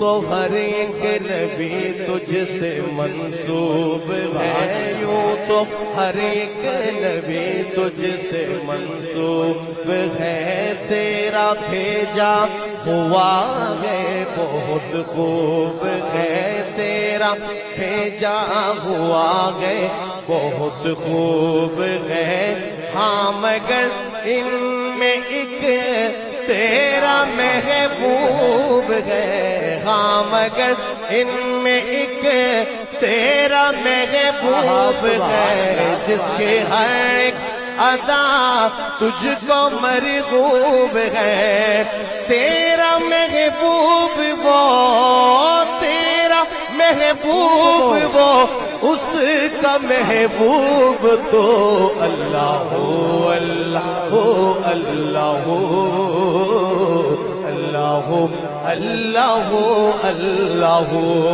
تو ہر ایک نبی تجھ سے منسوب ہے، یوں تو ہر ایک نبی تجھ سے منسوب ہے، تیرا بھیجا ہوا ہے بہت خوب ہے، تیرا بھیجا ہوا ہے بہت خوب ہے، ہاں مگر ان میں ایک تیرا محبوب ہے، ہاں مگر ان میں ایک تیرا محبوب ہے، جس کے ہر ایک ادا تجھ کو مرغوب ہے، تیرا محبوب وہ، تیرا محبوب وہ، اس کا محبوب تو اللہ ہو، اللہ ہو، اللہ ہو، اللہ ہو، اللہ ہو، اللہ ہو۔